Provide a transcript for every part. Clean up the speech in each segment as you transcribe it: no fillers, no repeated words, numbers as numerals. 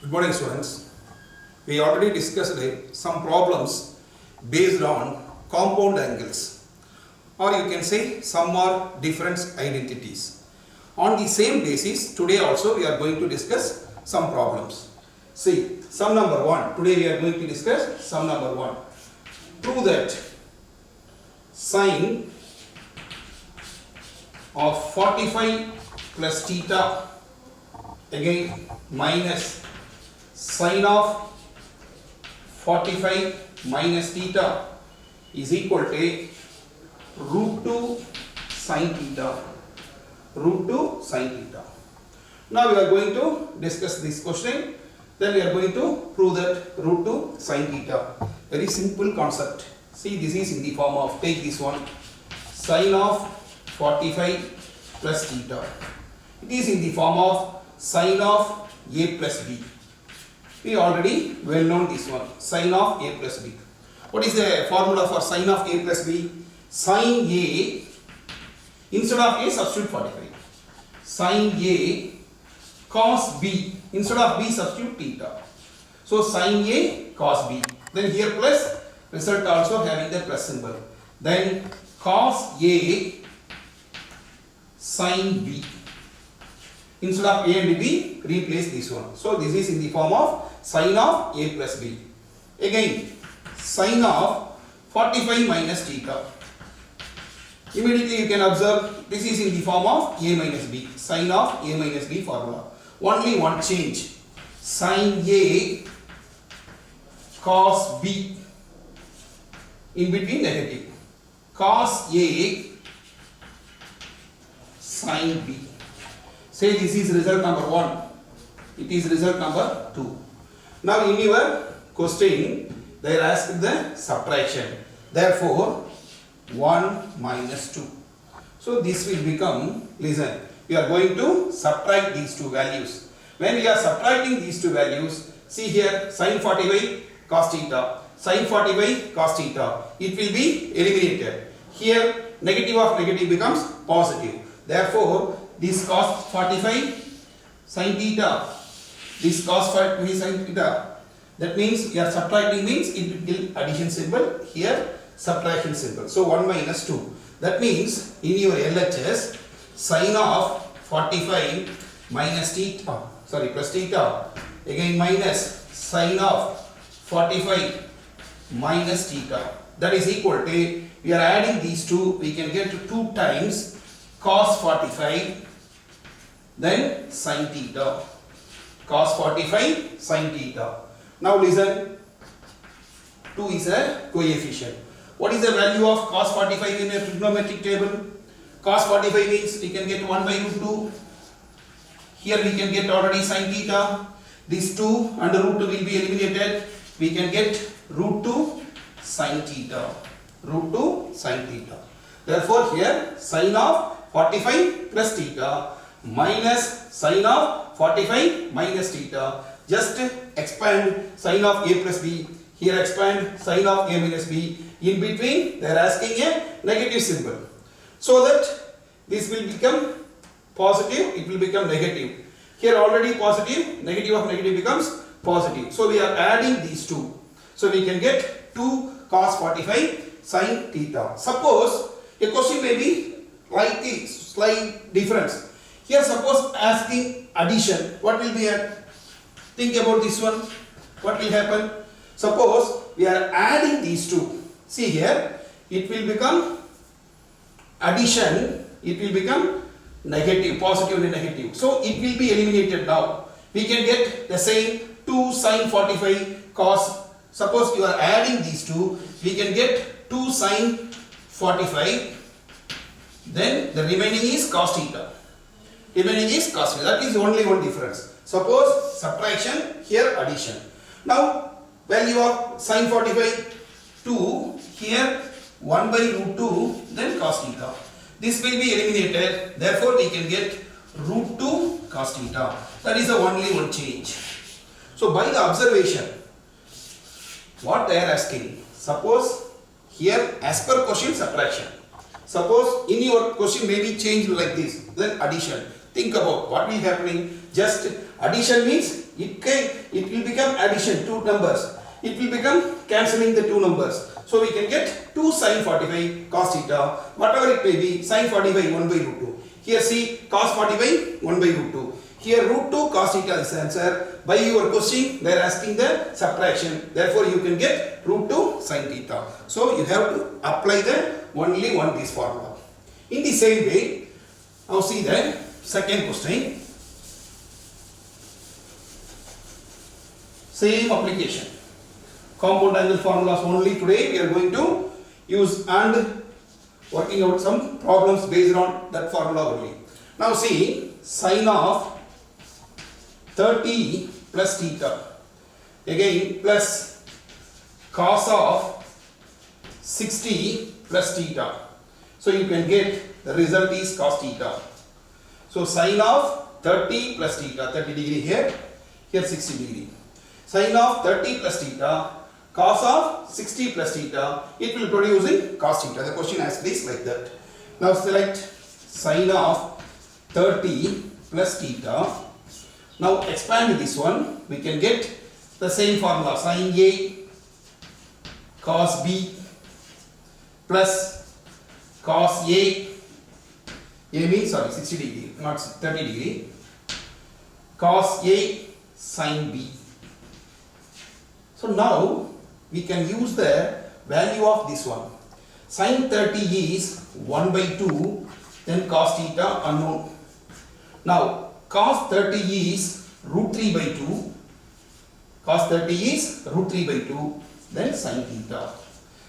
Good morning, students. We already discussed some problems based on compound angles, or you can say sum or difference identities. On the same basis, today also we are going to discuss some problems. See, sum number 1. Today we are going to discuss sum number 1. Prove that sine of 45 plus theta again minus sine of 45 minus theta is equal to root 2 sine theta. Root 2 sine theta. Now we are going to discuss this question. Then we are going to prove that root 2 sine theta. Very simple concept. See, this is in the form of, take this one, sine of 45 plus theta. It is in the form of sine of a plus b. We already well known this one, sine of a plus b. What is the formula for sine of a plus b? Sine a, instead of a substitute 45. Sine a cos b, instead of b substitute theta. So sine a cos b. Then here plus, result also having the plus symbol. Then cos a sine b. Instead of a and b, replace this one. So this is in the form of sine of a plus b. Again, sine of 45 minus theta. Immediately you can observe this is in the form of a minus b. Sine of a minus b formula. Only one change. Sine a cos b. In between negative. Cos a sine b. Say this is result number 1. It is result number 2. Now in your question they are asked the subtraction. Therefore 1 minus 2. So this will become, listen, we are going to subtract these two values. When we are subtracting these two values, see here sin 45 cos theta, sin 45 cos theta, it will be eliminated. Here negative of negative becomes positive. Therefore this cos 45 sin theta, this cos 45 sin theta, that means we are subtracting means it will give addition symbol, here subtraction symbol. So 1 minus 2. That means in your LHS sin of 45 minus theta, plus theta, again minus sin of 45 minus theta, that is equal to, we are adding these two, we can get 2 times cos 45 then sin theta. Cos 45 sin theta. Now listen, 2 is a coefficient. What is the value of cos 45 in a trigonometric table? Cos 45 means we can get 1 by root 2. Here we can get already sin theta. These 2 and root 2 will be eliminated. We can get root 2 sin theta. Root 2 sin theta. Therefore here sin of 45 plus theta minus sin of 45 minus theta. Just expand sin of a plus b. Here expand sin of a minus b. In between they are asking a negative symbol. So that this will become positive, it will become negative. Here already positive, negative of negative becomes positive. So we are adding these two. So we can get 2 cos 45 sin theta. Suppose a question may be like this, slight difference. Here suppose asking addition, what will be at? Think about this one. What will happen? Suppose we are adding these two. See here, it will become addition, it will become negative, positive and negative. So it will be eliminated now. We can get the same 2 sin 45 cos. Suppose you are adding these two, we can get 2 sin 45. Then the remaining is cos theta. Remaining is cos theta. That is only one difference. Suppose subtraction, here addition. Now value of sin 45 2, here 1 by root 2, then cos theta. This will be eliminated. Therefore we can get root 2 cos theta. That is the only one change. So by the observation, what they are asking, suppose here as per question subtraction. Suppose in your question may be changed like this, then addition. Think about what will happening. Just addition means it will become addition, two numbers. It will become cancelling the two numbers. So we can get 2 sin 45 cos theta, whatever it may be, sin 45 1 by root 2. Here see cos 45 1 by root 2. Here root 2 cos theta is the answer. By your question, they are asking the subtraction. Therefore, you can get root 2 sin theta. So you have to apply the only one this formula. In the same way, now see the second question. Same application. Compound angle formulas only today we are going to use and working out some problems based on that formula only. Now see sin of 30 plus theta, again plus cos of 60 plus theta. So you can get the result is cos theta. So sin of 30 plus theta, 30 degree here, here 60 degree. Sin of 30 plus theta, cos of 60 plus theta, it will produce in cos theta. The question asks this like that. Now select sin of 30 plus theta. Now expand this one, we can get the same formula, sin A cos B plus cos A means 60 degree, not 30 degree, cos A sin B. So now we can use the value of this one. Sin 30 is 1 by 2, then cos theta unknown. Now cos 30 is root 3 by 2, cos 30 is root 3 by 2, then sin theta.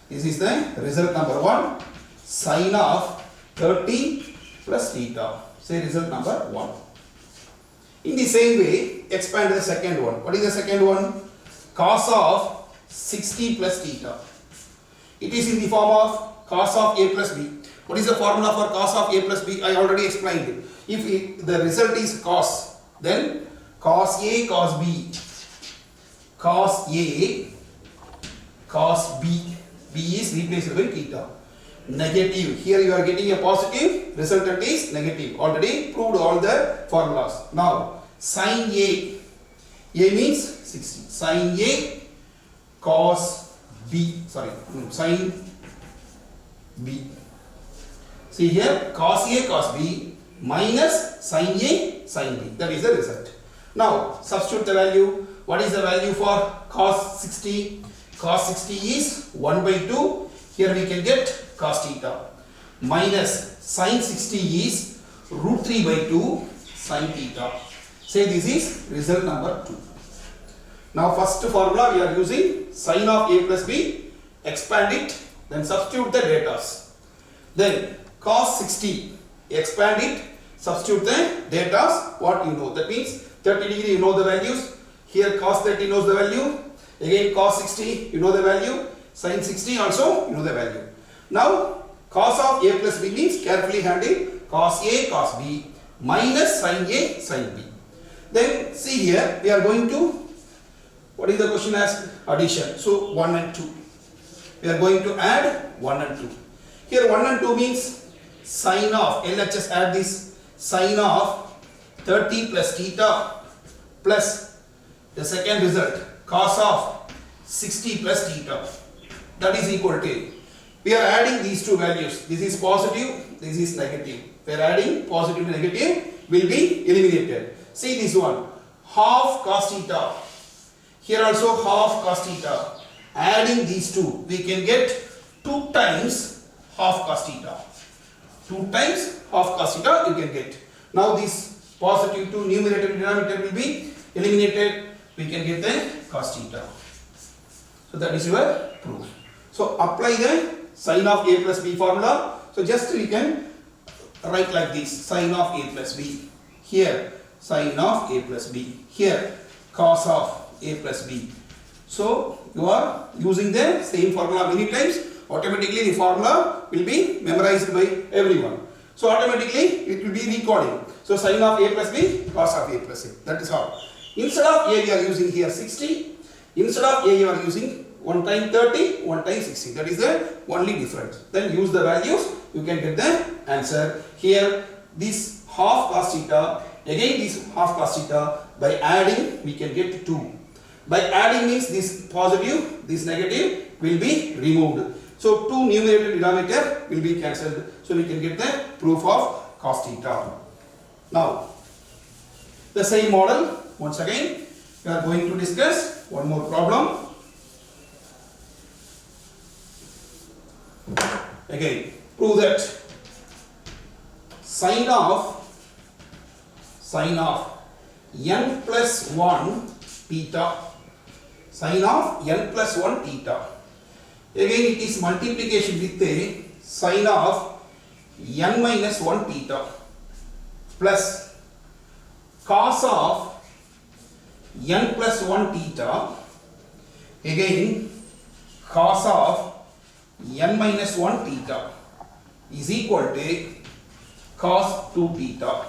This is the result number 1, sin of 30 plus theta. Say result number 1. In the same way, expand the second one. What is the second one? Cos of 60 plus theta. It is in the form of cos of A plus B. What is the formula for cos of A plus B? I already explained it. If the result is cos, then cos A cos B, cos A cos B, B is replaced by theta. Negative, here you are getting a positive, resultant is negative. Already proved all the formulas. Now sin A means 60, sin A cos B, sin B. See here, cos A cos B minus sin A sin B. That is the result. Now substitute the value. What is the value for cos 60? Cos 60 is 1 by 2. Here we can get cos theta. Minus sin 60 is root 3 by 2 sin theta. Say this is result number 2. Now first formula we are using sin of A plus B. Expand it, then substitute the datas. Then cos 60, expand it, substitute the datas, what you know. That means 30 degree you know the values. Here cos 30 knows the value. Again cos 60 you know the value. Sin 60 also you know the value. Now cos of A plus B means carefully handle cos A cos B minus sin A sin B. Then see here we are going to, what is the question asked? Addition. So 1 and 2. We are going to add 1 and 2. Here 1 and 2 means sin of, LHS add this, sin of 30 plus theta plus the second result cos of 60 plus theta. That is equal to, we are adding these two values. This is positive, this is negative. We are adding positive and negative will be eliminated. See this one, half cos theta. Here also half cos theta. Adding these two, we can get 2 times half cos theta. 2 times half cos theta you can get. Now this positive 2 numerator and denominator will be eliminated. We can get the cos theta. So that is your proof. So apply the sin of A plus B formula. So just we can write like this, sin of A plus B. Here sin of A plus B. Here cos of A plus B. So you are using the same formula many times. Automatically the formula will be memorized by everyone. So automatically it will be recording. So sin of A plus B, cos of A plus A. That is all. Instead of A we are using here 60. Instead of A you are using 1 time 30, 1 time 60. That is the only difference. Then use the values, you can get the answer. Here this half cos theta, again this half cos theta, by adding we can get 2. By adding means this positive, this negative will be removed. So 2 numerator denominator will be cancelled. So we can get the proof of cos theta. Now the same model once again we are going to discuss one more problem. Again, prove that sine of n plus 1 theta, sine of n plus 1 theta. Again it is multiplication with a sine of n minus 1 theta plus cos of n plus 1 theta, again cos of n minus 1 theta is equal to cos 2 theta.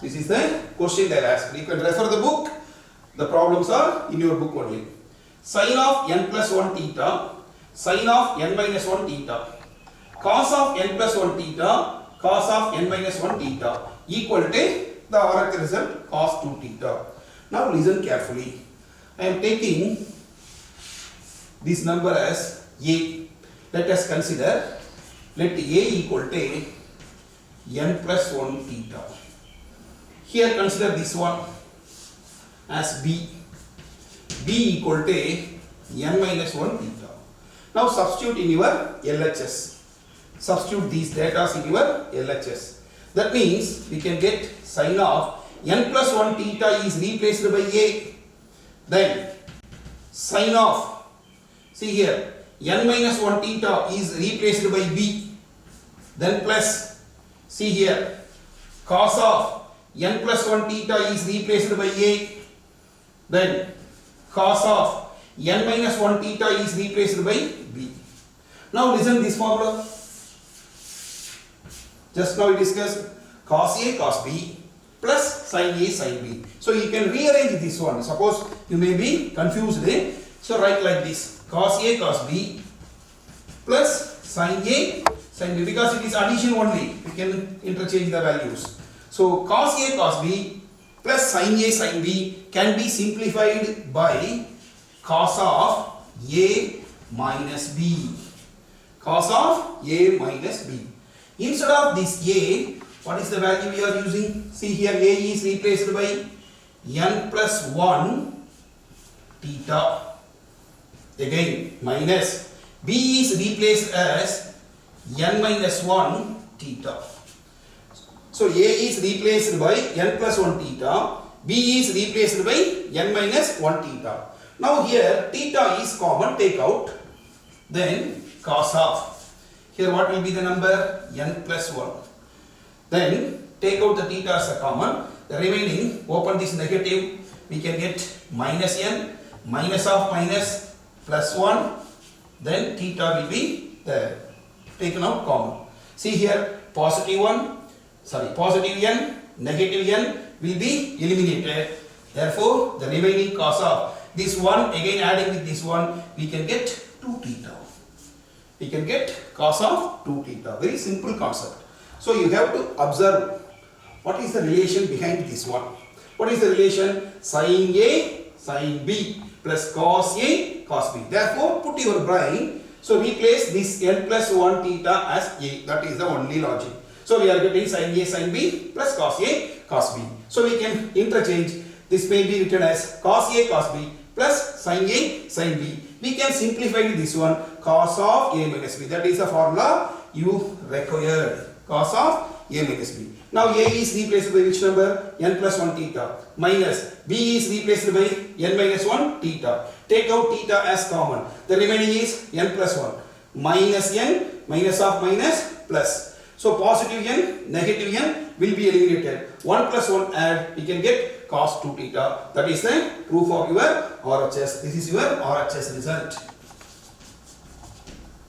This is the question they are asked. You can refer the book. The problems are in your book only. Sine of n plus 1 theta, sine of n minus 1 theta, cos of n plus 1 theta, cos of n minus 1 theta equal to the oracle result cos 2 theta. Now listen carefully. I am taking this number as a. Let us consider, let a equal to n plus 1 theta. Here consider this one as b. b equal to n minus 1 theta. Now substitute in your LHS. Substitute these data in your LHS. That means we can get sine of n plus 1 theta is replaced by a. Then sine of, see here, n minus 1 theta is replaced by b. Then plus, see here, cos of n plus 1 theta is replaced by a. Then cos of n minus 1 theta is replaced by b. Now listen this formula. Just now we discussed cos a cos b plus sin a sin b. So you can rearrange this one. Suppose you may be confused. So write like this: cos a cos b plus sin a sin b. Because it is addition only, we can interchange the values. So cos a cos b plus sin a sin b can be simplified by cos of a minus b. Cos of a minus b. Instead of this a, what is the value we are using? See here, a is replaced by n plus 1 theta. Again minus b is replaced as n minus 1 theta. So a is replaced by n plus 1 theta, b is replaced by n minus 1 theta. Now here theta is common, take out. Then cos of, here what will be the number? N plus 1. Then take out the theta as a common. The remaining, open this negative, we can get minus n, minus of minus plus 1. Then theta will be there, taken out common. See here, positive n, negative n will be eliminated. Therefore, the remaining cos of this one, again adding with this one, we can get 2 theta. We can get cos of 2 theta. Very simple concept. So you have to observe what is the relation behind this one. What is the relation? Sin A, sin B plus cos A, cos B. Therefore, put your brain. So replace this n plus 1 theta as A. That is the only logic. So we are getting sin A, sin B plus cos A, cos B. So we can interchange. This may be written as cos A, cos B plus sin A, sin B. We can simplify this one, cos of A minus B. That is the formula you required. Cos of A minus B. Now A is replaced by which number? N plus 1 theta. Minus B is replaced by n minus 1 theta. Take out theta as common. The remaining is n plus 1. Minus n, minus of minus, plus. So positive n, negative n will be eliminated. 1 plus 1 add, we can get cos 2 theta. That is the proof of your RHS. This is your RHS result.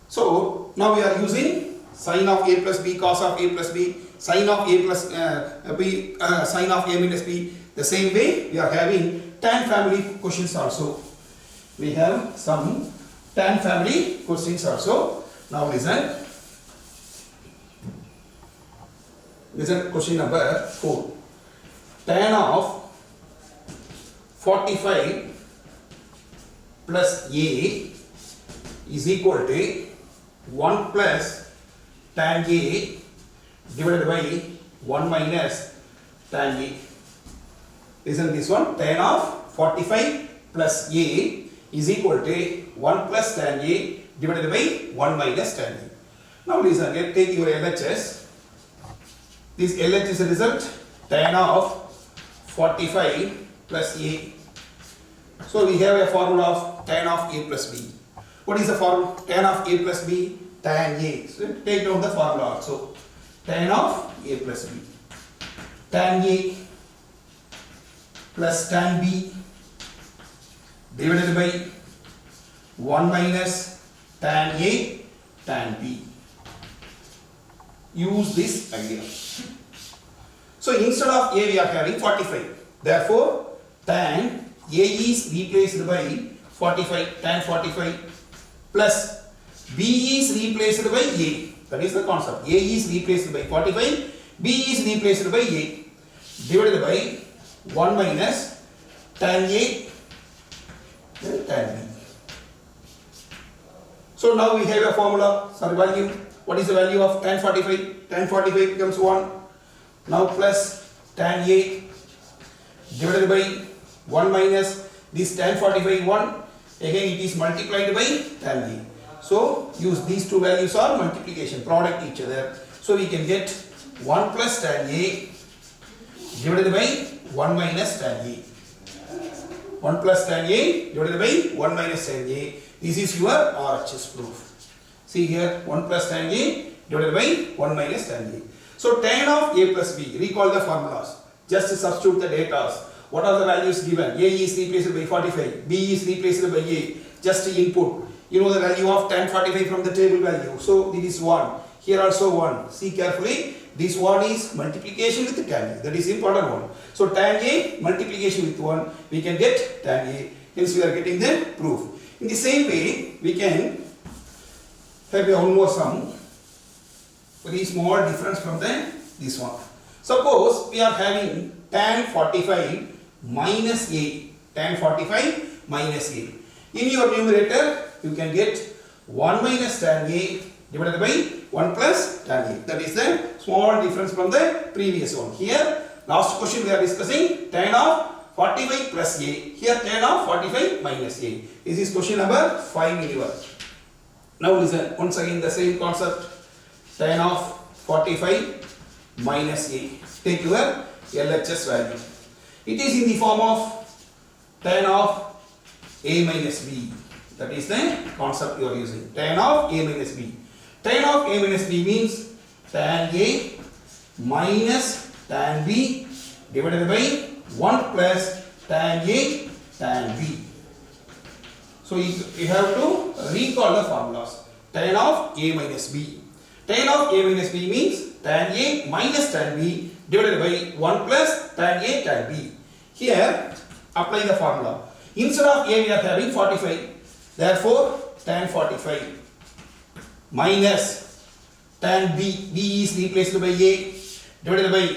So now we are using sin of A plus B, cos of A plus B, sin of A plus B, sin of A minus B. The same way we are having tan family questions also. We have some tan family questions also. Now listen. Listen, question number 4. Tan of 45 plus A is equal to 1 plus tan A divided by 1 minus tan A. Listen this one. Tan of 45 plus A is equal to 1 plus tan A divided by 1 minus tan A. Now listen, take your LHS. This LHS result, tan of 45 plus A. So we have a formula of tan of A plus B. What is the formula? Tan of A plus B, tan A. So take down the formula also. Tan of A plus B. Tan A plus tan B divided by 1 minus tan A tan B. Use this idea. So instead of A we are having 45. Therefore tan A is replaced by 45, tan 45 plus B is replaced by A. That is the concept. A is replaced by 45, B is replaced by A divided by 1 minus tan A then tan B. So now we have a formula, value. What is the value of tan 45? Tan 45 becomes 1. Now plus tan A divided by 1 minus this tan 45 1. Again it is multiplied by tan A. So use these two values or multiplication, product each other. So we can get 1 plus tan A divided by 1 minus tan A. 1 plus tan A divided by 1 minus tan A. This is your RHS proof. See here, 1 plus tan A divided by 1 minus tan A. So tan of A plus B, recall the formulas. Just substitute the data. What are the values given? A is replaced by 45, B is replaced by A. Just input. You know the value of tan 45 from the table value. So this is 1. Here also 1. See carefully. This 1 is multiplication with tan A. That is important one. So tan A multiplication with 1, we can get tan A. Hence we are getting the proof. In the same way, we can have one more sum. Very small difference from this one. Suppose we are having tan 45 minus A. Tan 45 minus A. In your numerator, you can get 1 minus tan A divided by 1 plus tan A. That is the small difference from the previous one. Here, last question we are discussing tan of 45 plus A. Here tan of 45 minus A. This is question number 5 in your. Now listen, once again the same concept. Tan of 45 minus A. Take your LHS value. It is in the form of tan of A minus B. That is the concept you are using. Tan of A minus B. Tan of A minus B means tan A minus tan B divided by 1 plus tan A tan B. So you have to recall the formulas. Tan of A minus B. Tan of A minus B means tan A minus tan B divided by 1 plus tan A tan B. Here, apply the formula. Instead of A we are having 45. Therefore, tan 45 minus tan B. B is replaced by A divided by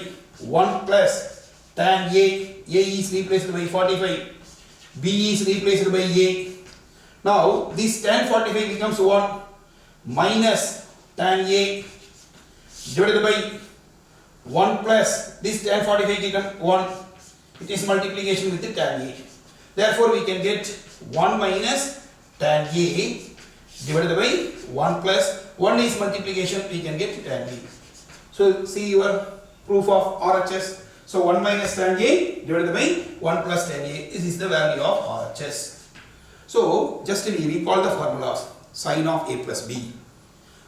1 plus tan A. A is replaced by 45. B is replaced by A. Now, this tan 45 becomes 1 minus tan A divided by 1 plus this tan 45 becomes 1. It is multiplication with the tan A. Therefore, we can get 1 minus tan A divided by 1 plus 1 is multiplication, we can get tan A. So, see your proof of RHS. So, 1 minus tan A divided by 1 plus tan A. This is the value of RHS. So, just recall the formulas. Sin of A plus B,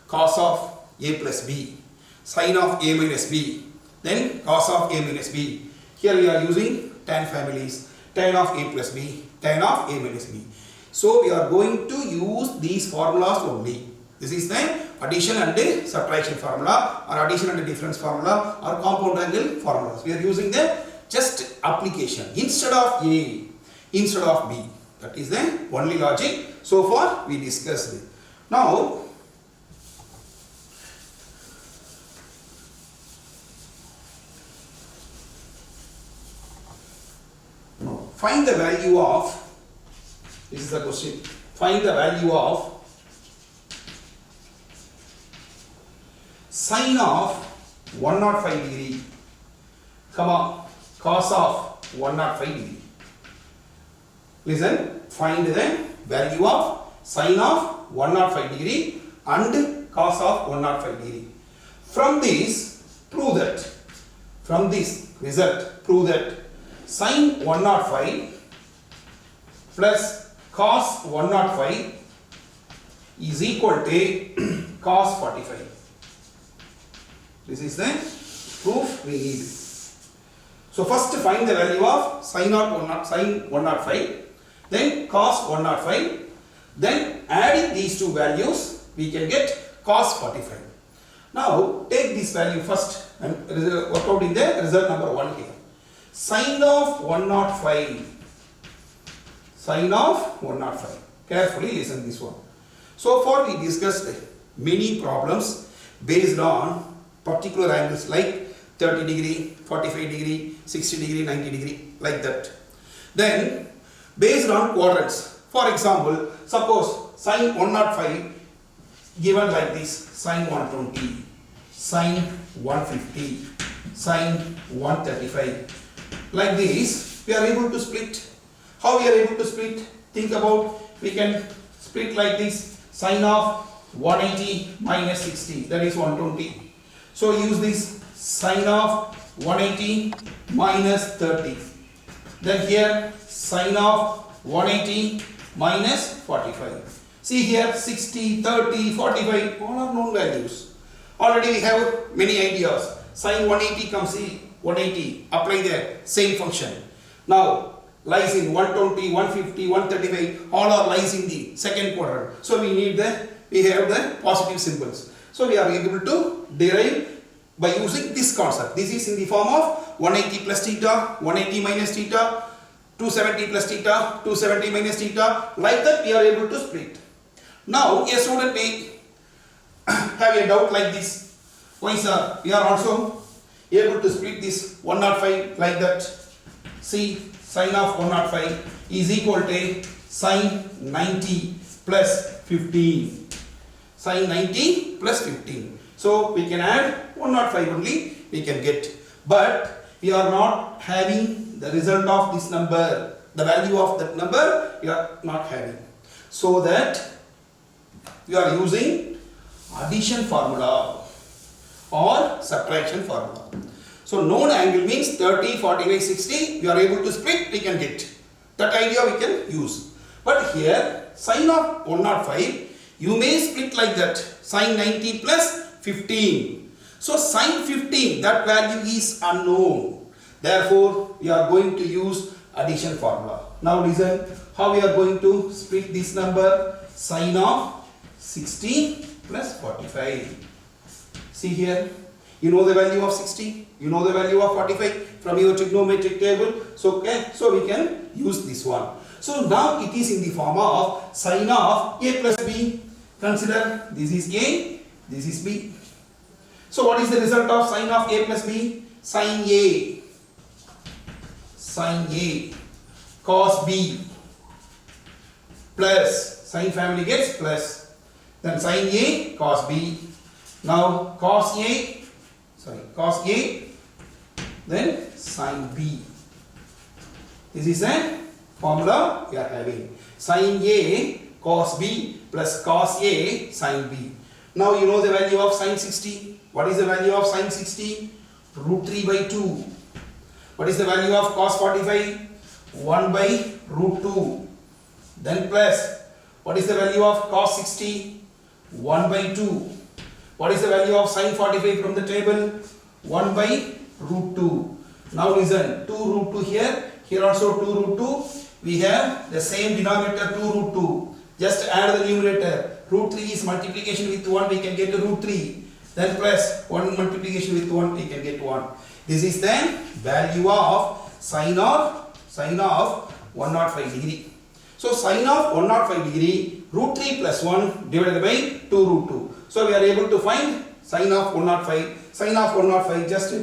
cos of A plus B, sin of A minus B, then cos of A minus B. Here we are using tan families. Tan of A plus B, tan of A minus B. So, we are going to use these formulas only. This is the addition and subtraction formula, or addition and difference formula, or compound angle formulas. We are using the just application instead of A, instead of B. That is the only logic. So far we discussed it. Now find the value of, this is the question, find the value of sine of 105 degree, comma, cos of 105 degree. Listen, find the value of sine of 105 degree and cos of 105 degree. From this, prove that, from this result, prove that sine 105 plus cos 105 is equal to cos 45. This is the proof we need. So first find the value of sine 105, then cos 105, then adding these two values we can get cos 45. Now take this value first and work out in the result number 1 here. Sine of 105, sine of 105. Carefully listen this one. So far we discussed many problems based on particular angles like 30 degree, 45 degree, 60 degree, 90 degree, like that. Then based on quadrants. For example, suppose sine 105 given like this, sine 120, sine 150, sine 135. Like this, we are able to split. How we are able to split? Think about, we can split like this, sine of 180 minus 60, that is 120. So use this sine of 180 minus 30. Then here sine of 180 minus 45. See here 60, 30, 45, all are known values. Already we have many ideas. Sine 180 comes in 180, apply the same function. Now lies in 120, 150, 135, all are lies in the second quadrant. So we have the positive symbols. So we are able to derive by using this concept. This is in the form of 180 plus theta, 180 minus theta, 270 plus theta, 270 minus theta. Like that we are able to split. Now a student may have a doubt like this. Why sir, we are also able to split this 105 like that. See, sine of 105 is equal to sine 90 plus 15. Sine 90 plus 15. So we can add 105 only, we can get. But we are not having the result of this number. The value of that number we are not having. So that we are using addition formula or subtraction formula. So known angle means 30, 45, 60, we are able to split, we can get. That idea we can use. But here sine of 105, you may split like that, sine 90 plus 15. So sine 15, that value is unknown. Therefore, we are going to use addition formula. Now listen how we are going to split this number. Sine of 60 plus 45. See here, you know the value of 60, you know the value of 45 from your trigonometric table. So okay, so we can use this one. So now it is in the form of sine of a plus b. Consider this is a, this is b. So what is the result of sine of a plus b? Sine a, sine a, cos b plus, sine family gets plus, then sine a, cos b. Now cos a, cos a, then sine b. This is a formula we are having. Sine a, cos b plus cos a, sine b. Now you know the value of sine 60. What is the value of sine 60? Root 3 by 2. What is the value of cos 45? 1 by root 2. Then plus, what is the value of cos 60? 1 by 2. What is the value of sine 45 from the table? 1 by root 2. Now listen, 2 root 2 here, here also 2 root 2. We have the same denominator 2 root 2. Just add the numerator. Root 3 is multiplication with 1, we can get root 3. Then plus 1 multiplication with 1, we can get 1. This is the value of sine of 105 degree. So sine of 105 degree, root 3 plus 1 divided by 2 root 2. So we are able to find sine of 105. Sine of 105, just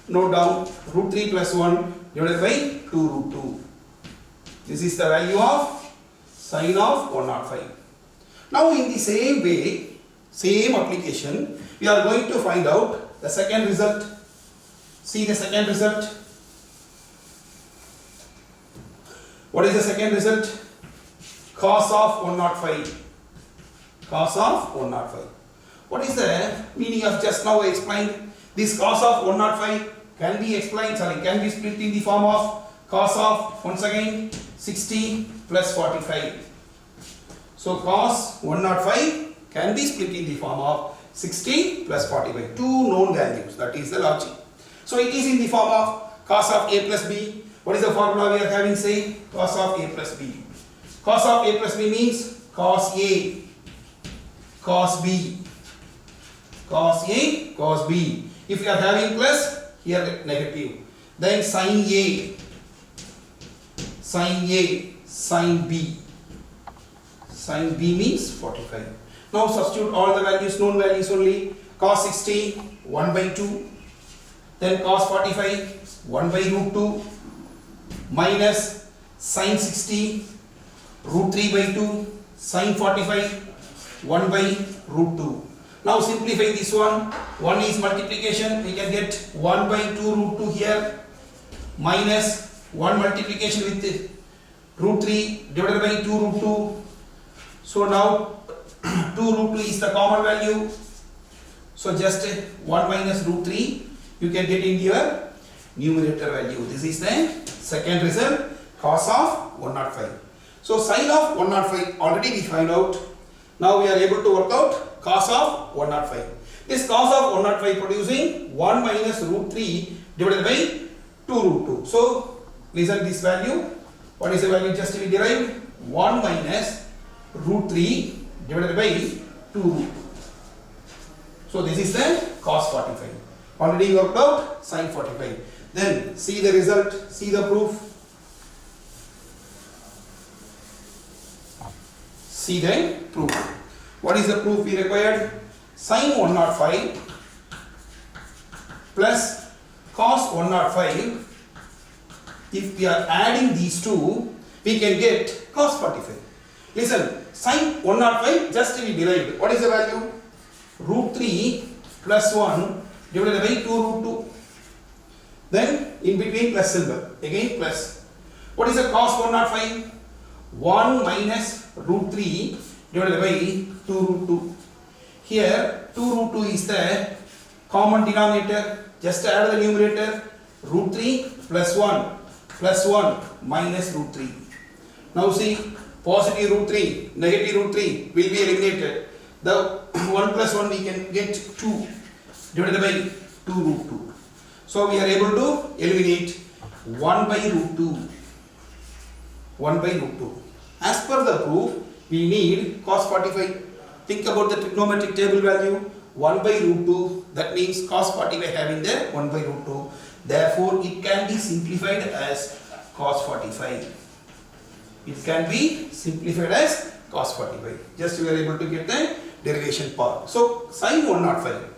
note down, root 3 plus 1 divided by 2 root 2. This is the value of sine of 105. Now in the same way, same application, we are going to find out the second result. See the second result. What is the second result? Cos of 105. Cos of 105. What is the meaning of just now I explained? This cos of 105 can be explained, can be split in the form of cos of, once again, 60 plus 45. So cos 105 can be split in the form of 60 plus 45. Two known values. That is the logic. So it is in the form of cos of a plus b. What is the formula we are having? Say cos of a plus b. Cos of a plus b means cos a, cos b, cos a, cos b. If you are having plus, here negative. Then sin a, sin a, sin b. Sin b means 45. Now substitute all the values, known values only. Cos 60, 1 by 2. Then cos 45, 1 by root 2. Minus sin 60, root 3 by 2. Sin 45, 1 by root 2. Now simplify this one. 1 is multiplication. We can get 1 by 2 root 2 here. Minus 1 multiplication with root 3 divided by 2 root 2. So now 2 root 2 is the common value. So just 1 minus root 3 you can get in your numerator value. This is the second result, cos of 105. So sine of 105 already we find out. Now we are able to work out cos of 105. This cos of 105 producing 1 minus root 3 divided by 2 root 2. So result this value. What is the value just we derived? 1 minus root 3 divided by 2 root 2. So this is the cos 45. Already worked out sin 45. Then see the result, see the proof. See the proof. What is the proof we required? Sin 105 plus cos 105. If we are adding these two, we can get cos 45. Listen, sin 105 just we derived. What is the value? Root 3 plus 1 divided by 2 root 2. Then in between plus symbol. Again plus. What is the cos 105? 1 minus root 3 divided by 2 root 2. Here 2 root 2 is the common denominator. Just add the numerator. Root 3 plus 1 minus root 3. Now see, positive root 3, negative root 3 will be eliminated. The 1 plus 1 we can get 2 divided by 2 root 2. So we are able to eliminate 1 by root 2. 1 by root 2. As per the proof, we need cos 45. Think about the trigonometric table value. 1 by root 2. That means cos 45 having there 1 by root 2. Therefore, it can be simplified as cos 45. It can be simplified as cos 45. Just we are able to get the derivation part. So sin 105.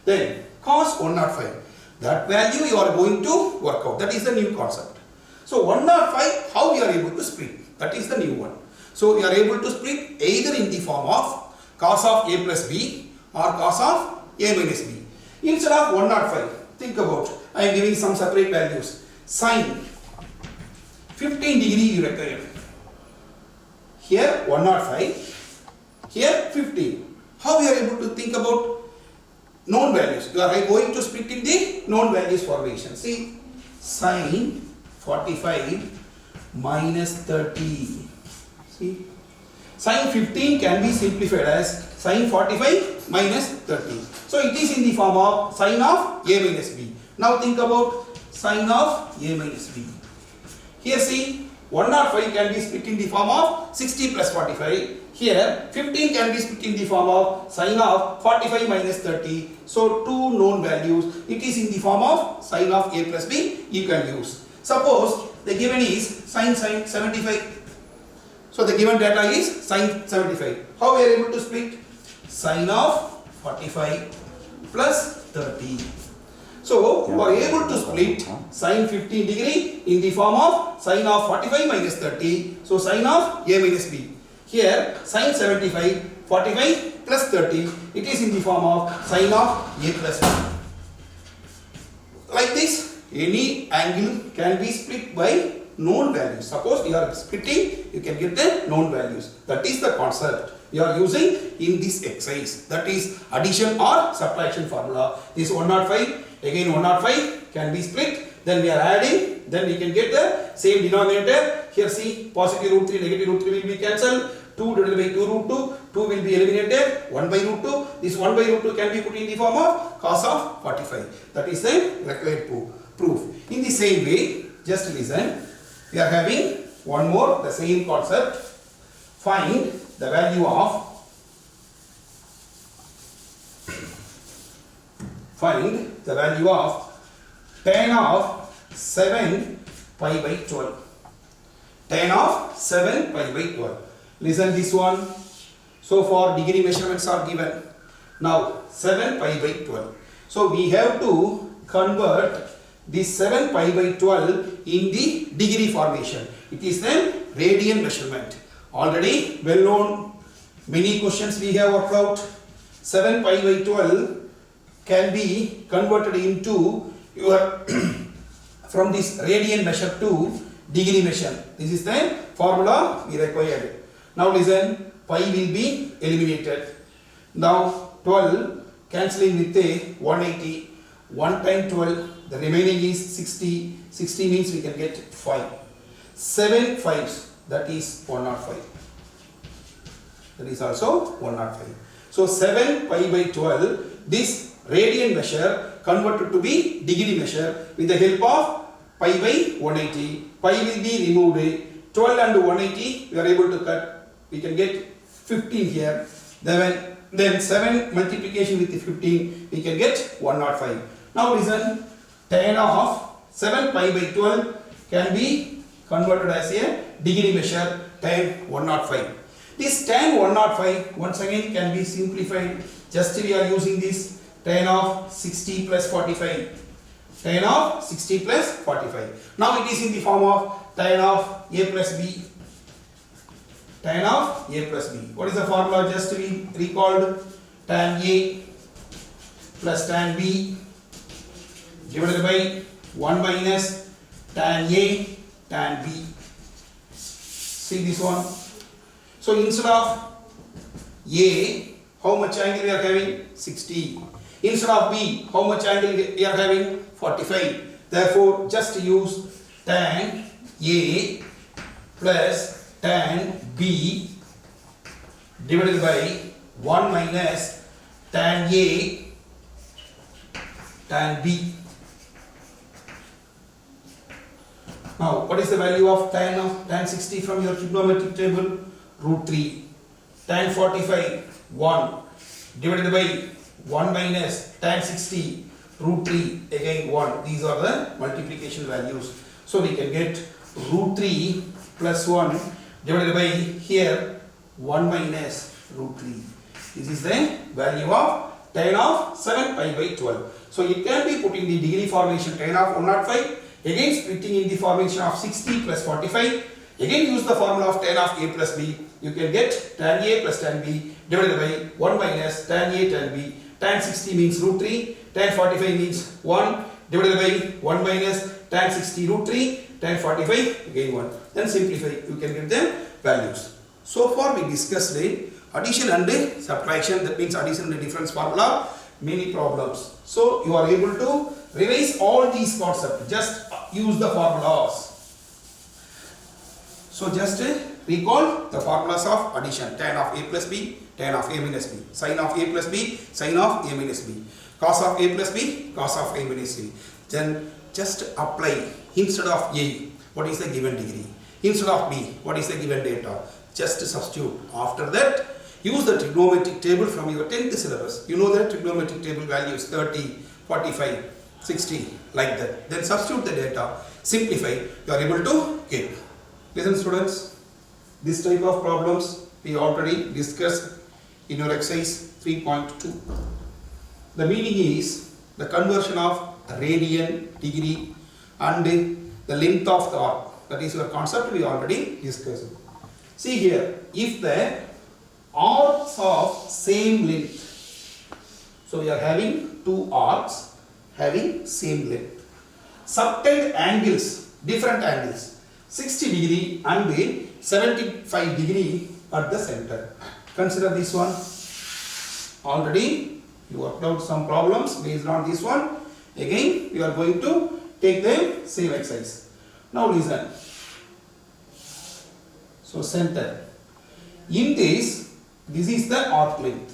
Then cos 105. That value you are going to work out. That is the new concept. So 105, how we are able to split? That is the new one. So we are able to split either in the form of cos of a plus b or cos of a minus b. Instead of 105, think about, I am giving some separate values. Sin 15 degree you require. Here 105, here 15. How we are able to think about known values? You are going to split in the known values formation. See, sin 45 minus 30. See, sin 15 can be simplified as sin 45 minus 30. So it is in the form of sin of a minus b. Now think about sin of a minus b. Here see, 105 can be split in the form of 60 plus 45. Here 15 can be split in the form of sin of 45 minus 30. So two known values. It is in the form of sin of a plus b you can use. Suppose the given is sin 75. So the given data is sin 75. How we are able to split? Sin of 45 plus 30. So you are able to split sine 15 degree in the form of sine of 45 minus 30. So sine of A minus B. Here sine 75, 45 plus 30. It is in the form of sine of A plus B. Like this, any angle can be split by known values. Suppose you are splitting, you can get the known values. That is the concept we are using in this exercise. That is addition or subtraction formula. This 105, again 105 can be split. Then we are adding, then we can get the same denominator. Here see, positive root 3, negative root 3 will be cancelled. 2 divided by 2 root 2, 2 will be eliminated, 1 by root 2. This 1 by root 2 can be put in the form of cos of 45. That is the required proof. In the same way, just listen, we are having one more, the same concept. Find the value of tan of 7 pi by 12. Tan of 7 pi by 12. Listen this one. So far degree measurements are given. Now 7 pi by 12. So we have to convert this 7 pi by 12 in the degree formation. It is then radian measurement. Already well known, many questions we have worked out. 7 pi by 12 can be converted into your from this radian measure to degree measure. This is the formula we required. Now listen, pi will be eliminated. Now 12 cancelling with a 180. 1 times 12, the remaining is 60. 60 means we can get 5. 7 5s, that is 105. That is also 105. So 7 pi by 12, this radian measure converted to be degree measure with the help of pi by 180. Pi will be removed. 12 and 180 we are able to cut. We can get 15 here. Then 7 multiplication with the 15 we can get 105. Now listen, tan of 7 pi by 12 can be converted as a degree measure, tan 105. This tan 105 once again can be simplified. Just we are using this tan of 60 plus 45. Tan of 60 plus 45. Now it is in the form of tan of A plus B. Tan of A plus B. What is the formula? Just to be recalled, tan A plus tan B divided by 1 minus tan A tan B. See this one. So instead of A, how much angle we are having? 60. Instead of B, how much angle we are having? 45. Therefore, just use tan A plus tan B divided by 1 minus tan A tan B. Now, what is the value of tan 60 from your trigonometric table? Root 3. Tan 45, 1 divided by 1 minus tan 60 root 3 again 1. These are the multiplication values. So we can get root 3 plus 1 divided by here 1 minus root 3. This is the value of tan of 7 pi by 12. So it can be put in the degree formation tan of 105. Again splitting in the formation of 60 plus 45. Again use the formula of tan of A plus B. You can get tan A plus tan B divided by 1 minus tan A tan B. Tan 60 means root 3. Tan 45 means 1 divided by 1 minus tan 60 root 3. Tan 45 again 1. Then simplify. You can get the values. So far we discussed the addition and the subtraction. That means addition and difference formula. Many problems. So you are able to revise all these concepts. Just use the formulas. So just recall the formulas of addition. Tan of A plus B, tan of A minus B. Sin of A plus B, sin of A minus B. Cos of A plus B, cos of A minus B. Then just apply. Instead of A, what is the given degree? Instead of B, what is the given data? Just substitute. After that, use the trigonometric table from your 10th syllabus. You know that trigonometric table values 30, 45, 60 like that. Then substitute the data, simplify, you are able to get. Listen students, this type of problems we already discussed in your exercise 3.2. The meaning is the conversion of radian, degree, and the length of the arc. That is your concept we already discussed. See here, if the arcs of same length, so we are having two arcs having same length, subtend angles, different angles, 60 degree and 75 degree at the center. Consider this one. Already you worked out some problems based on this one. Again we are going to take the same exercise. Now listen. So center. In this is the arc length.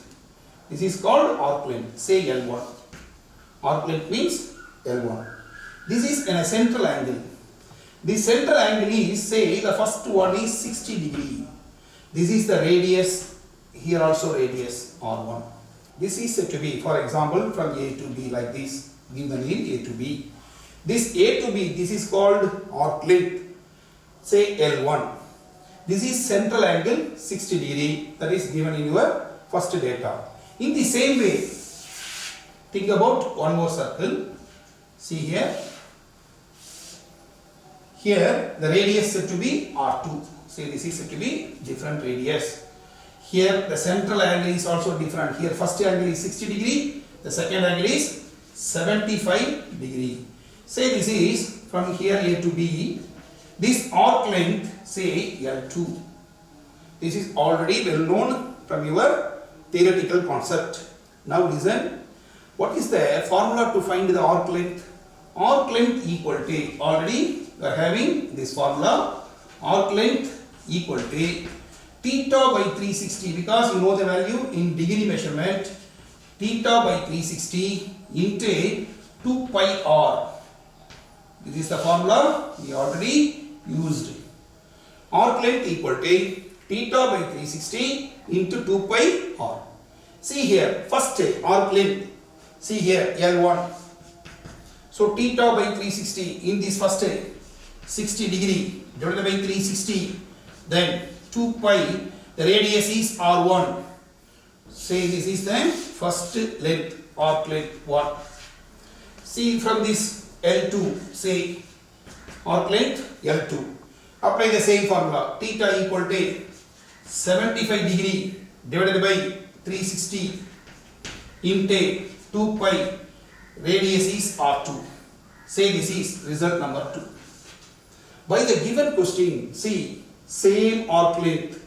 This is called arc length. Say L1. Arc length means L1. This is in a central angle. The central angle is, say, the first one is 60 degree. This is the radius. Here also radius R1. This is said to be, for example, from A to B like this. Give the name A to B. This A to B, this is called arc length. Say L1. This is central angle 60 degree. That is given in your first data. In the same way, think about one more circle. See here. Here the radius said to be R2. Say this is said to be different radius. Here the central angle is also different. Here first angle is 60 degree. The second angle is 75 degree. Say this is from here A to B. This arc length say L2. This is already well known from your theoretical concept. Now listen. What is the formula to find the arc length? Arc length equal to, already we are having this formula, arc length equal to theta by 360, because you know the value in degree measurement, theta by 360 into 2 pi r. This is the formula we already used. Arc length equal to theta by 360 into 2 pi r. See here, first arc length, see here L1. So theta by 360 in this first 60 degree divided by 360, then 2 pi, the radius is R1. Say this is the first length, arc length 1. See from this L2, say arc length L2. Apply the same formula, theta equal to 75 degree divided by 360 into 2 pi, radius is R2. Say this is result number 2. By the given question, see, same arc length,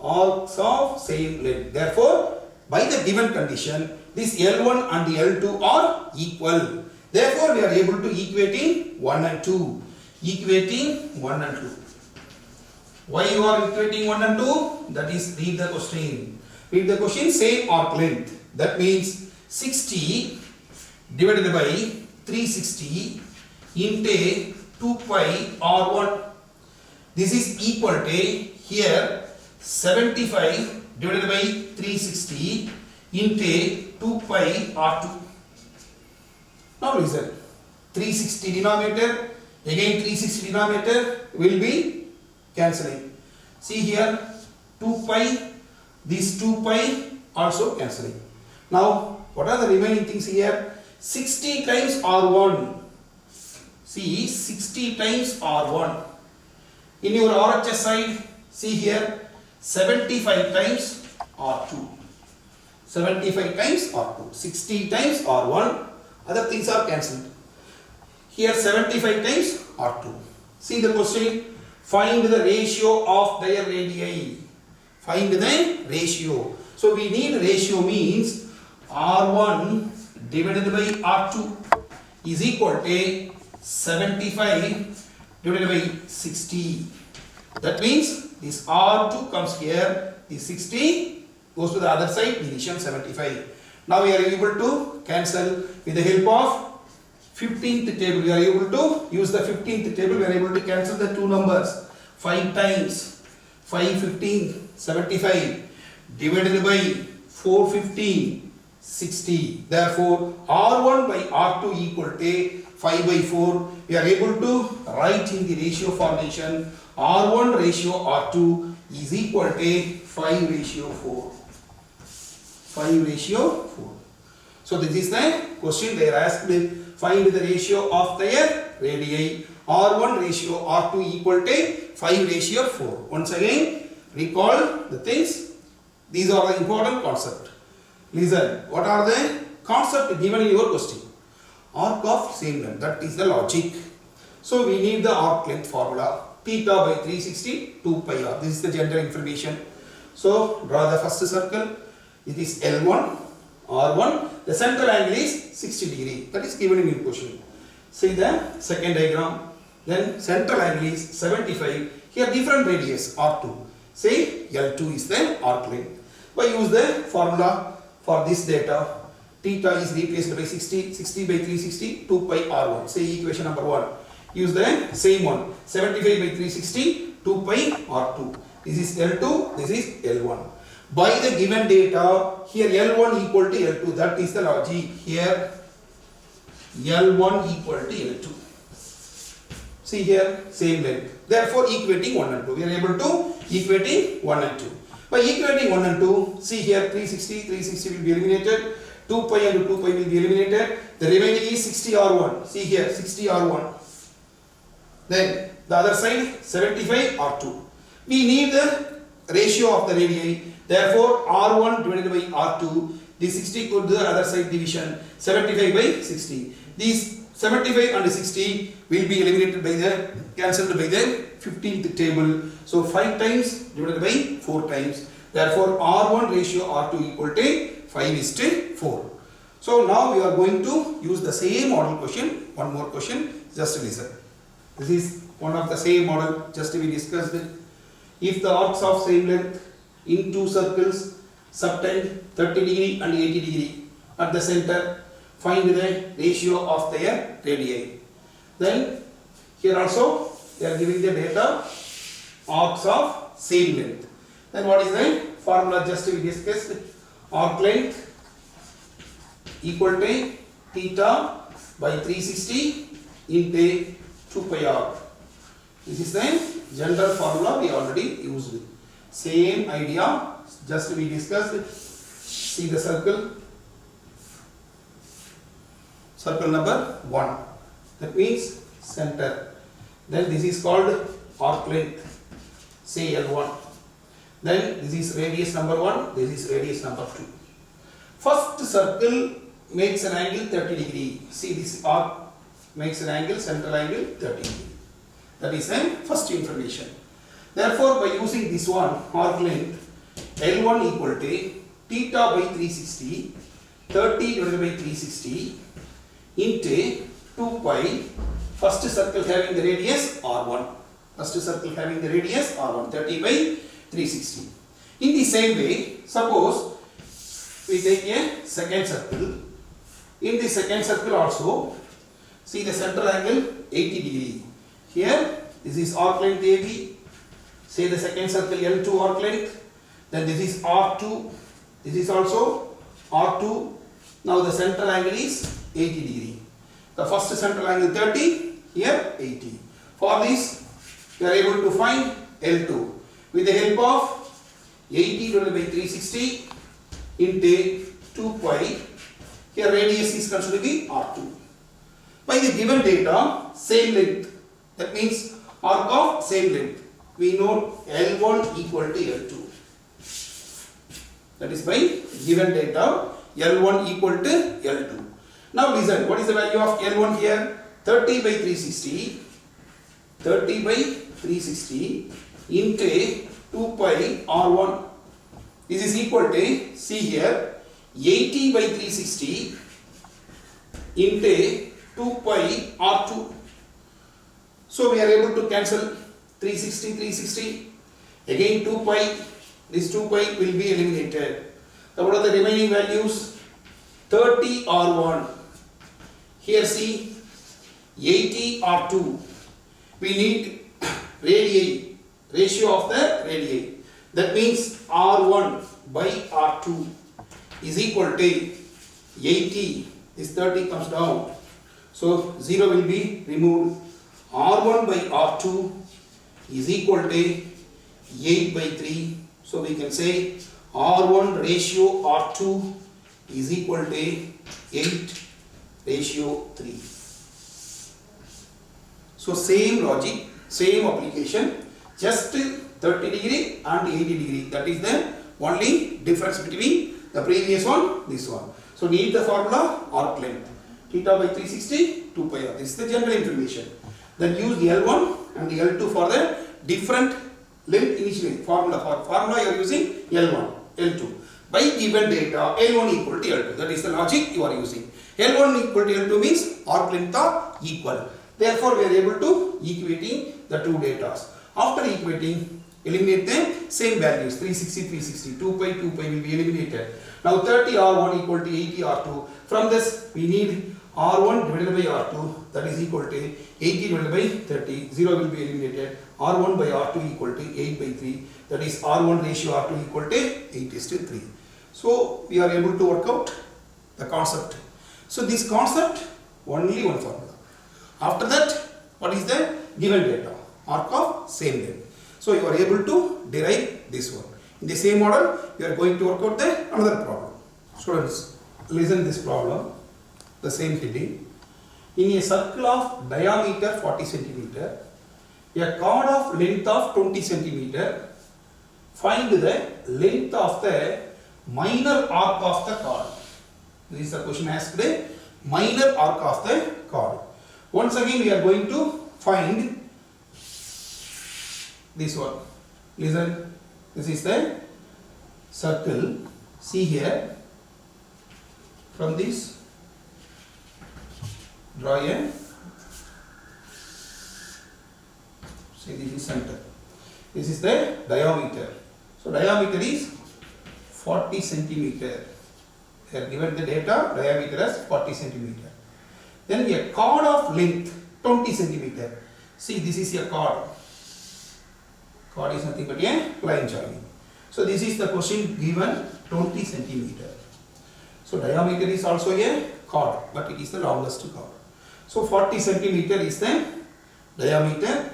arcs of same length. Therefore, by the given condition, this L1 and the L2 are equal. Therefore, we are able to equating 1 and 2. Equating 1 and 2. Why you are equating 1 and 2? That is, read the question. Read the question, same arc length. That means 60 divided by 360 into 2 pi R1. This is equal to here 75 divided by 360 into 2 pi R2. Now listen, 360 denominator, again 360 denominator will be cancelling. See here 2 pi, this 2 pi also cancelling. Now what are the remaining things here? 60 times R1. See 60 times R1. In your RHS side, see here 75 times R2. 75 times R2. 60 times R1. Other things are cancelled. Here 75 times R2. See the question. Find the ratio of their radii. Find the ratio. So we need ratio means R1 divided by R2 is equal to 75 divided by 60. That means this R2 comes here, this 60 goes to the other side, division 75. Now we are able to cancel with the help of 15th table. We are able to use the 15th table. We are able to cancel the two numbers. 5 times 5 15 75 divided by 4 15 60. Therefore, R1 by R2 equal to 5 by 4. We are able to write in the ratio formation R1 ratio R2 is equal to 5 ratio 4. 5 ratio 4. So this is the question they are asked. Find the ratio of their radii. R1 ratio R2 equal to 5 ratio 4. Once again, recall the things. These are the important concepts. Listen, what are the concepts given in your question? Arc of same length, that is the logic. So we need the arc length formula. Theta by 360, 2 pi r. This is the general information. So draw the first circle. It is L1, R1. The central angle is 60 degree. That is given in your question. See the second diagram. Then central angle is 75. Here different radius R2. Say L2 is the arc length. By use the formula for this data, theta is replaced by 60 by 360, 2 pi R1. Say equation number 1. Use the same one. 75 by 360, 2 pi R2. This is L2, this is L1. By the given data, here L1 equal to L2. That is the logic. Here L1 equal to L2. See here, same length. Therefore, equating 1 and 2. We are able to equating 1 and 2. By equating 1 and 2, see here 360 will be eliminated. 2 pi and 2 pi will be eliminated. The remaining is 60 R1. See here, 60 R1. Then the other side 75 R2. We need the ratio of the radii. Therefore, R1 divided by R2. This 60 go to the other side division. 75 by 60. These 75 and 60 will be eliminated by the cancelled by the 15th table. So 5 times divided by 4 times. Therefore, R1 ratio R2 equal to 5:4. So now we are going to use the same model question. One more question. Just listen. This is one of the same model. Just we discussed it. If the arcs of same length in two circles subtend 30 degree and 80 degree at the center, find the ratio of their radii. Then here also they are giving the data arcs of same length. Then what is the formula just we discussed? Arc length equal to theta by 360 into 2 pi r. This is the general formula we already used. Same idea, just we discussed. See the circle. Circle number 1. That means center. Then this is called arc length. Say L1. Then this is radius number 1. This is radius number 2. First circle makes an angle 30 degree. See this arc makes an angle, central angle 30 degree. That is the first information. Therefore, by using this one, arc length, L1 equal to theta by 360, 30 divided by 360 into 2 pi, first circle having the radius R1. First circle having the radius R1, 30 by 360. In the same way, suppose we take a second circle. In the second circle also, see the central angle 80 degree. Here, this is arc length AB. Say the second circle L2 arc length. Then this is R2. This is also R2. Now the central angle is 80 degree. The first central angle 30, here 80. For this, we are able to find L2 with the help of 80 divided by 360 into 2 pi. Here radius is considered to be R2. By the given data, same length. That means arc of same length. We know L1 equal to L2. That is by given data L1 equal to L2. Now listen, what is the value of L1 here? 30 by 360. 30 by 360 into 2 pi R1. This is equal to, see here, 80 by 360 into 2 pi R2. So we are able to cancel 360. Again 2 pi. This 2 pi will be eliminated. So what are the remaining values? 30 R1. Here see 80 R2. We need radii, ratio of the radii. That means R1 by R2 is equal to 80. This 30 comes down. So 0 will be removed. R1 by R2 is equal to 8 by 3. So we can say R1 ratio R2 is equal to 8:3. So same logic, same application, just 30 degree and 80 degree. That is the only difference between the previous one, this one. So need the formula arc length. Theta by 360, 2 pi r. This is the general information. Then use the L1 and the L2 for the different length initially. Formula you are using L1, L2. By given data, L1 equal to L2. That is the logic you are using. L1 equal to L2 means arc length are equal. Therefore, we are able to equating the two data. After equating, eliminate the same values. 360, 360. 2 pi will be eliminated. Now 30 R1 equal to 80 R2. From this, we need R1 divided by R2. That is equal to 80 divided by 30. 0 will be eliminated. R1 by R2 equal to 8 by 3. That is R1 ratio R2 equal to 8:3. So we are able to work out the concept. So this concept, only one formula. After that, what is the given data? Arc of same length. So you are able to derive this one. In the same model, you are going to work out the another problem. Students, listen this problem. The same heading. In a circle of diameter 40 centimeter, a chord of length of 20 centimeter, find the length of the minor arc of the chord. This is the question asked, the minor arc of the chord. Once again, we are going to find this one. Listen, this is the circle. See here, from this, draw a, see this is center. This is the diameter. So diameter is 40 centimeter. They are given the data, diameter as 40 centimeter. Then a chord of length 20 centimeter. See, this is a chord. Chord is nothing but a line joining. So this is the question given 20 centimeter. So diameter is also a chord, but it is the longest chord. So 40 centimeter is the diameter.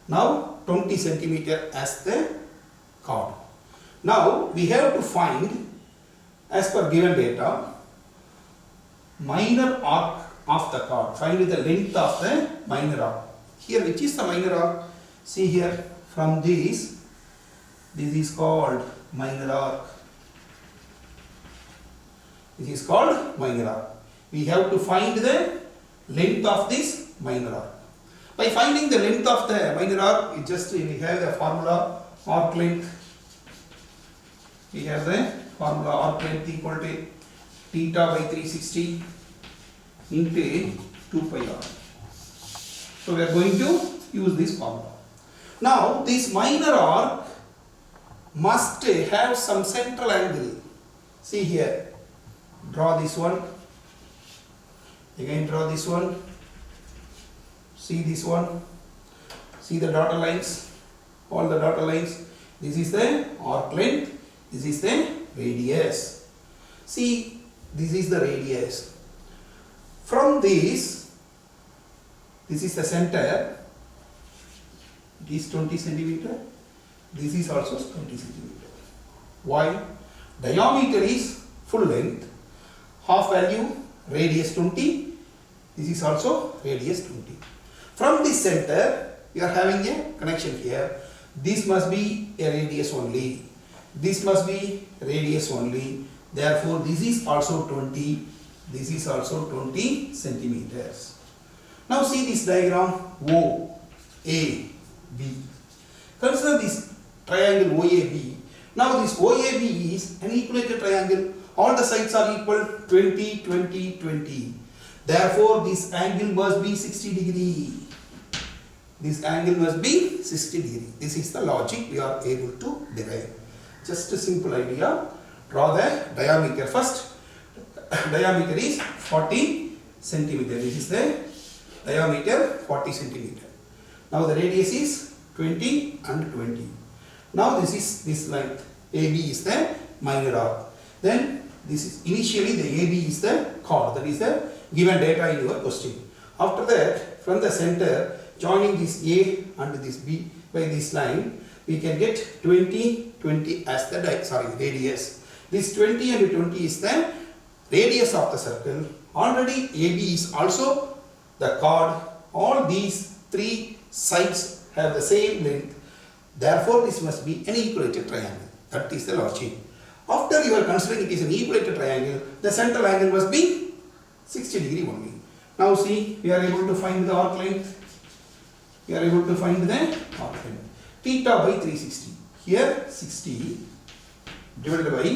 Now 20 centimeter as the chord. Now we have to find, as per given data, minor arc of the chord. Find the length of the minor arc. Here, which is the minor arc? See here, from this is called minor arc. This is called minor arc. We have to find the length of this minor arc. By finding the length of the minor arc, we have the formula arc length. We have the formula arc length equal to theta by 360 into 2 pi r. So we are going to use this formula. Now this minor arc must have some central angle. See here, draw this one, again draw this one, see this one, see the dotted lines, all the dotted lines. This is the arc length, this is the radius. See, this is the radius. From this is the center, it is 20 centimeter, this is also 20 centimeter. Why? Diameter is full length, half value, radius 20, this is also radius 20. From this center, we are having a connection here. This must be a radius only, this must be radius only, therefore this is also 20, this is also 20 centimeters. Now see this diagram OAB. Consider this triangle OAB. Now this OAB is an equilateral triangle. All the sides are equal, 20, 20, 20. Therefore this angle must be 60 degree. This angle must be 60 degree. This is the logic we are able to derive. Just a simple idea. Draw the diameter first. Diameter is 40 centimeter. This is the diameter 40 centimeter. Now the radius is 20 and 20. Now this length AB is the minor arc. Then this is initially the AB is the chord, that is the given data in your question. After that, from the center joining this A and this B by this line, we can get 20, 20 as the radius. This 20 and 20 is the radius of the circle. Already AB is also the chord. All these three sides have the same length. Therefore, this must be an equilateral triangle. That is the logic. After you are considering it is an equilateral triangle, the central angle must be 60 degree only. Now see, we are able to find the arc length. We are able to find the arc length. Theta by 360. Here 60 divided by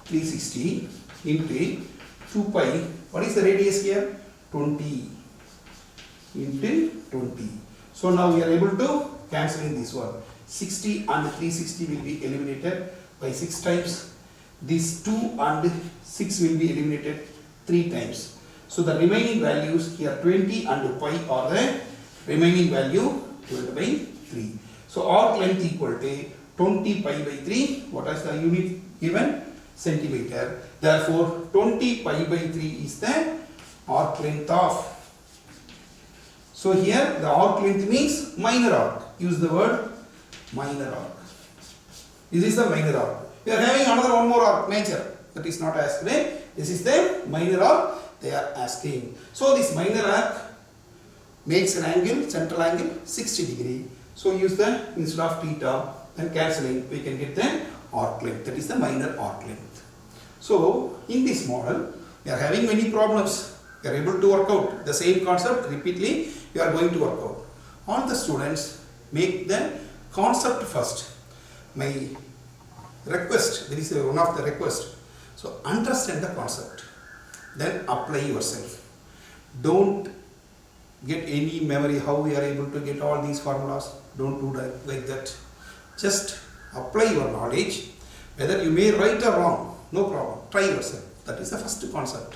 360 into 2 pi. What is the radius here? 20 into 20. So now we are able to cancel in this one. 60 and 360 will be eliminated by 6 times. These 2 and 6 will be eliminated 3 times. So the remaining values here 20 and pi are the remaining value divided by 3. So arc length equal to 20 pi by 3. What is the unit given? Centimeter. Therefore 20 pi by 3 is the arc length of. So here the arc length means minor arc. Use the word minor arc. This is the minor arc. We are having another one more arc, major. That is not asked today. This is the minor arc they are asking. So this minor arc makes an angle, central angle 60 degree. So use the, instead of theta and cancelling, we can get the arc length. That is the minor arc length. So in this model, we are having many problems. We are able to work out the same concept repeatedly. We are going to work out. All the students make the concept first. My request, there is one of the request. So understand the concept, then apply yourself. Don't get any memory how we are able to get all these formulas. Don't do that like that. Just apply your knowledge. Whether you may right or wrong, no problem. Try yourself. That is the first concept.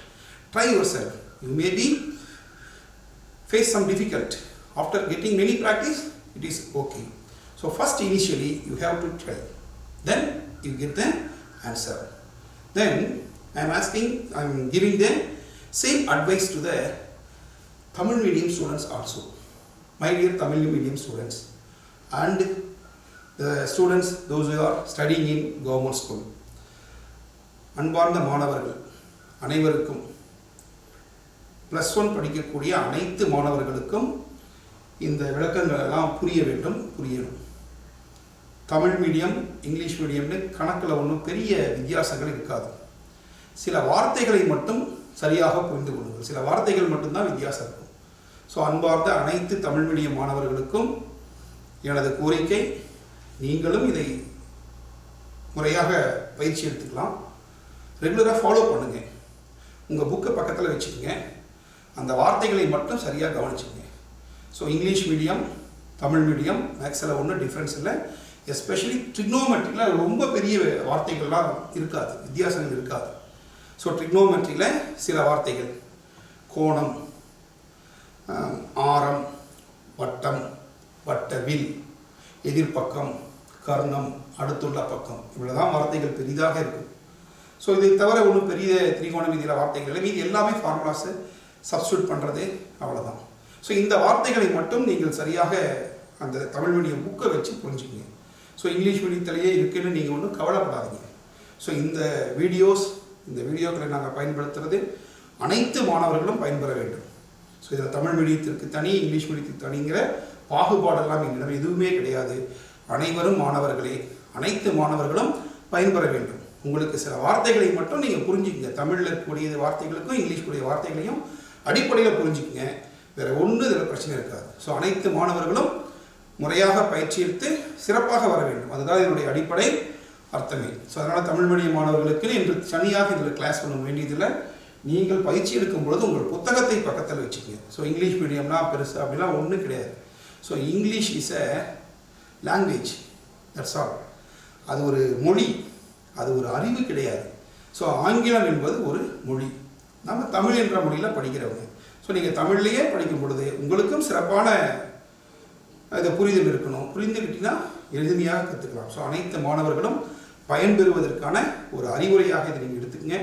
Try yourself. You may be face some difficulty. After getting many practice, it is okay. So first initially you have to try. Then you get the answer. Then I am giving the same advice to the Tamil medium students also. My dear Tamil medium students and the students, those who are studying in government school. அன்பார்ந்த மாணவர்கள் அனைவருக்கும் +1 படிக்கக்கூடிய அனைத்து மாணவர்களுக்கும் இந்த விளக்கங்கள் எல்லாம் புரிய வேண்டும், புரியணும். தமிழ் மீடியம், இங்கிலீஷ் மீடியம்னு கணக்கில் ஒன்றும் பெரிய வித்தியாசங்கள் இருக்காது. சில வார்த்தைகளை மட்டும் சரியாக புரிந்து கொள்ளுங்கள். சில வார்த்தைகள் மட்டும்தான் வித்தியாசம் இருக்கும். ஸோ அன்பார்ந்த அனைத்து தமிழ் மீடியம் மாணவர்களுக்கும் எனது கோரிக்கை, நீங்களும் இதை முறையாக பயிற்சி எடுத்துக்கலாம். ரெகுலராக ஃபாலோ பண்ணுங்கள். உங்கள் புக்கை பக்கத்தில் வச்சுக்கோங்க. அந்த வார்த்தைகளை மட்டும் சரியாக கவனிச்சுங்க. So English medium, Tamil medium மேக்ஸில் ஒன்றும் டிஃப்ரென்ஸ் இல்லை. எஸ்பெஷலி ட்ரிக்னோமெட்ரியில் ரொம்ப பெரிய வார்த்தைகள்லாம் இருக்காது, வித்தியாசங்கள் இருக்காது. ஸோ ட்ரிக்னோமெட்ரியில் சில வார்த்தைகள் கோணம், ஆரம், வட்டம், வட்டவில், எதிர்பக்கம், கர்ணம், அடுத்துள்ள பக்கம், இவ்வளோதான் வார்த்தைகள் பெரிதாக இருக்கும். ஸோ இதை தவிர ஒன்றும் பெரிய திரிகோணமிதியில் வார்த்தைகள் இல்லை. மீது எல்லாமே ஃபார்முலாஸு சப்ஸ்டியூட் பண்ணுறது, அவ்வளோதான். ஸோ இந்த வார்த்தைகளை மட்டும் நீங்கள் சரியாக அந்த தமிழ் மீடியம் புக்கை வச்சு புரிஞ்சுக்கங்க. ஸோ இங்கிலீஷ் மீடியத்திலேயே இருக்குன்னு நீங்கள் ஒன்றும் கவலைப்படாதீங்க. ஸோ இந்த வீடியோக்களை நாங்கள் பயன்படுத்துறது அனைத்து மாணவர்களும் பயன்பெற வேண்டும். ஸோ இதில் தமிழ் மீடியத்திற்கு தனி, இங்கிலீஷ் மீடியத்திற்கு தனிங்கிற பாகுபாடெல்லாம் எங்களிடம் எதுவுமே கிடையாது. அனைவரும் மாணவர்களே, அனைத்து மாணவர்களும் பயன்பெற வேண்டும். உங்களுக்கு சில வார்த்தைகளை மட்டும் நீங்கள் புரிஞ்சுக்கங்க. தமிழில் இருக்கக்கூடிய வார்த்தைகளுக்கும் இங்கிலீஷ்குரிய வார்த்தைகளையும் அடிப்படையில் புரிஞ்சுக்கங்க. வேறு ஒன்றும் இதில் பிரச்சனை இருக்காது. ஸோ அனைத்து மாணவர்களும் முறையாக பயிற்சி எடுத்து சிறப்பாக வர வேண்டும். அதுதான் என்னுடைய அடிப்படை அர்த்தமே. ஸோ அதனால் தமிழ் மீடியம் மாணவர்களுக்கு இன்று தனியாக இதில் கிளாஸ் பண்ண வேண்டியதில்லை. நீங்கள் பயிற்சி எடுக்கும் பொழுது உங்கள் புத்தகத்தை பக்கத்தில் வச்சுக்கோங்க. ஸோ இங்கிலீஷ் மீடியம்னா பெருசு அப்படிலாம் ஒன்றும் கிடையாது. So English is a language, that's all. அது ஒரு மொழி, அது ஒரு அறிவு கிடையாது. ஸோ ஆங்கிலம் என்பது ஒரு மொழி. நம்ம தமிழ் என்ற மொழியில் படிக்கிறவங்க. ஸோ நீங்கள் தமிழ்லேயே படிக்கும் பொழுது உங்களுக்கும் சிறப்பான இதை புரிதல் இருக்கணும். புரிந்துக்கிட்டீங்கன்னா எளிமையாக கற்றுக்கலாம். ஸோ அனைத்து மாணவர்களும் பயன்பெறுவதற்கான ஒரு அறிவுரையாக இதை நீங்கள் எடுத்துக்கங்க.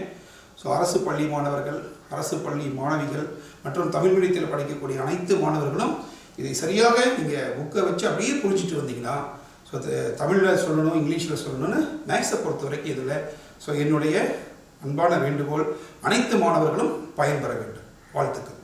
ஸோ அரசு பள்ளி மாணவர்கள், அரசு பள்ளி மாணவிகள் மற்றும் தமிழ் மீடியத்தில் படிக்கக்கூடிய அனைத்து மாணவர்களும் இதை சரியாக நீங்கள் புக்கை வச்சு அப்படியே புரிஞ்சிட்டு வந்தீங்கன்னா, ஸோ தமிழில் சொல்லணும், இங்கிலீஷில் சொல்லணும்னு மேக்ஸை பொறுத்த வரைக்கும் இதில் ஸோ என்னுடைய அன்பான வேண்டுகோள். அனைத்து மாணவர்களும் பயன்பெற வேண்டும். வாழ்த்துக்கள்.